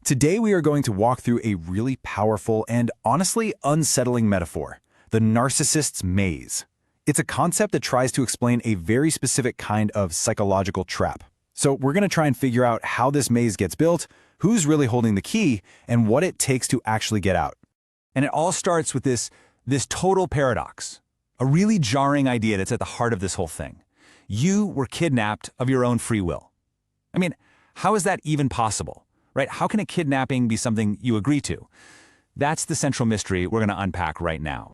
Today we are going to walk through a really powerful and honestly unsettling metaphor, the narcissist's maze. It's a concept that tries to explain a very specific kind of psychological trap. So we're going to try and figure out how this maze gets built, who's really holding the key, and what it takes to actually get out. And it all starts with this total paradox, a really jarring idea that's at the heart of this whole thing. You were kidnapped of your own free will. I mean, how is that even possible? Right? How can a kidnapping be something you agree to? That's the central mystery we're going to unpack right now.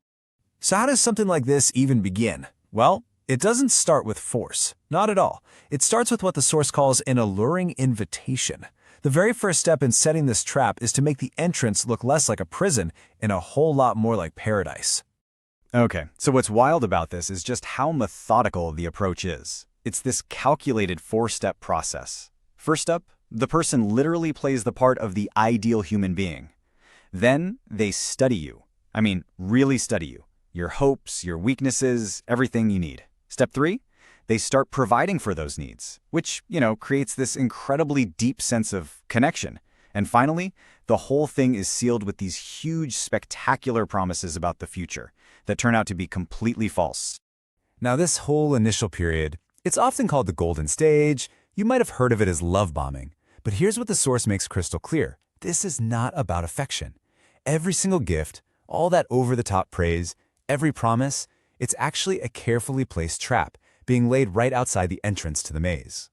So how does something like this even begin? Well, it doesn't start with force. Not at all. It starts with what the source calls an alluring invitation. The very first step in setting this trap is to make the entrance look less like a prison and a whole lot more like paradise. Okay, so what's wild about this is just how methodical the approach is. It's this calculated four-step process. First up, the person literally plays the part of the ideal human being. Then they study you. I mean, really study you. Your hopes, your weaknesses, everything you need. Step 3, they start providing for those needs, which, creates this incredibly deep sense of connection. And finally, the whole thing is sealed with these huge, spectacular promises about the future that turn out to be completely false. Now, this whole initial period, it's often called the golden stage. You might have heard of it as love bombing. But here's what the source makes crystal clear. This is not about affection. Every single gift, all that over-the-top praise, every promise, it's actually a carefully placed trap being laid right outside the entrance to the maze.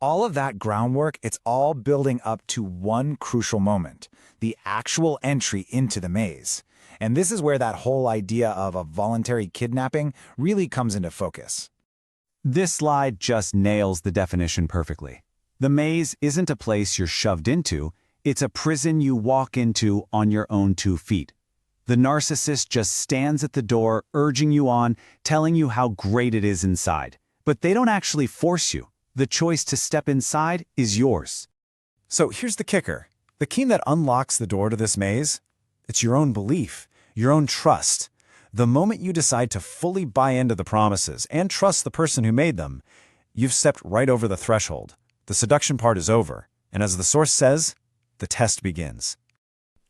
All of that groundwork, it's all building up to one crucial moment, the actual entry into the maze. And this is where that whole idea of a voluntary kidnapping really comes into focus. This slide just nails the definition perfectly. The maze isn't a place you're shoved into, it's a prison you walk into on your own 2 feet. The narcissist just stands at the door, urging you on, telling you how great it is inside. But they don't actually force you. The choice to step inside is yours. So here's the kicker. The key that unlocks the door to this maze, it's your own belief, your own trust. The moment you decide to fully buy into the promises and trust the person who made them, you've stepped right over the threshold. The seduction part is over, and as the source says, the test begins.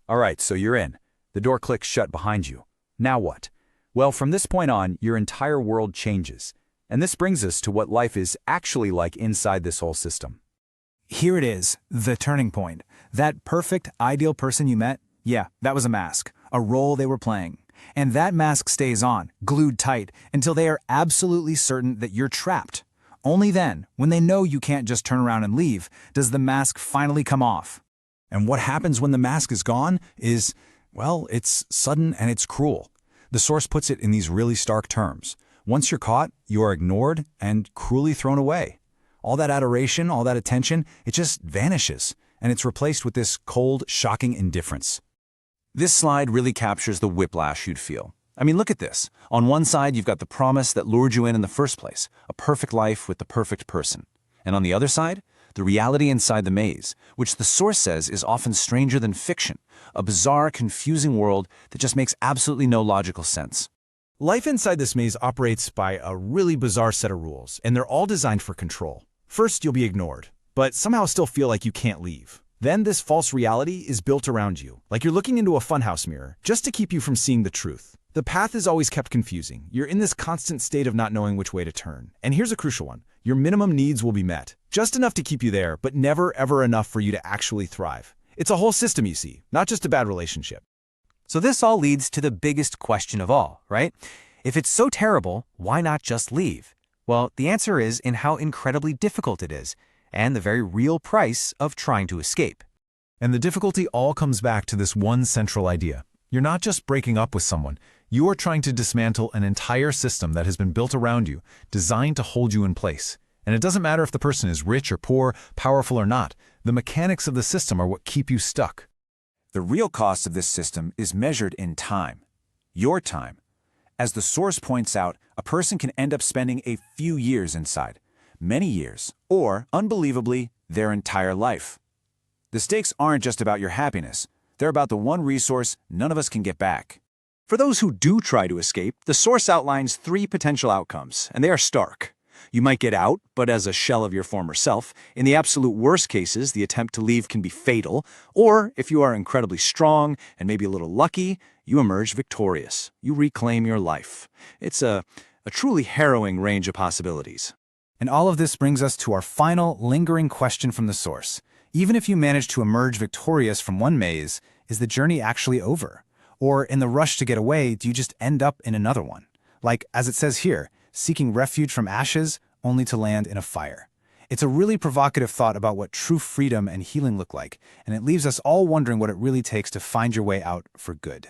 All right, so you're in. The door clicks shut behind you. Now what? Well, from this point on, your entire world changes. And this brings us to what life is actually like inside this whole system. Here it is, the turning point. That perfect, ideal person you met, yeah, that was a mask, a role they were playing. And that mask stays on, glued tight, until they are absolutely certain that you're trapped. Only then, when they know you can't just turn around and leave, does the mask finally come off. And what happens when the mask is gone is, well, it's sudden and it's cruel. The source puts it in these really stark terms. Once you're caught, you are ignored and cruelly thrown away. All that adoration, all that attention, it just vanishes, and it's replaced with this cold, shocking indifference. This slide really captures the whiplash you'd feel. I mean, look at this. On one side, you've got the promise that lured you in the first place, a perfect life with the perfect person. And on the other side, the reality inside the maze, which the source says is often stranger than fiction, a bizarre, confusing world that just makes absolutely no logical sense. Life inside this maze operates by a really bizarre set of rules, and they're all designed for control. First, you'll be ignored, but somehow still feel like you can't leave. Then this false reality is built around you, like you're looking into a funhouse mirror, just to keep you from seeing the truth. The path is always kept confusing. You're in this constant state of not knowing which way to turn. And here's a crucial one. Your minimum needs will be met. Just enough to keep you there, but never ever enough for you to actually thrive. It's a whole system, you see, not just a bad relationship. So this all leads to the biggest question of all, right? If it's so terrible, why not just leave? Well, the answer is in how incredibly difficult it is, and the very real price of trying to escape. And the difficulty all comes back to this one central idea. You're not just breaking up with someone. You are trying to dismantle an entire system that has been built around you, designed to hold you in place. And it doesn't matter if the person is rich or poor, powerful or not. The mechanics of the system are what keep you stuck. The real cost of this system is measured in time. Your time. As the source points out, a person can end up spending a few years inside, many years, or, unbelievably, their entire life. The stakes aren't just about your happiness. They're about the one resource none of us can get back. For those who do try to escape, the source outlines 3 potential outcomes, and they are stark. You might get out, but as a shell of your former self. In the absolute worst cases, the attempt to leave can be fatal. Or, if you are incredibly strong and maybe a little lucky, you emerge victorious. You reclaim your life. It's a truly harrowing range of possibilities. And all of this brings us to our final, lingering question from the source. Even if you manage to emerge victorious from one maze, is the journey actually over? Or in the rush to get away, do you just end up in another one? Like, as it says here, seeking refuge from ashes, only to land in a fire. It's a really provocative thought about what true freedom and healing look like, and it leaves us all wondering what it really takes to find your way out for good.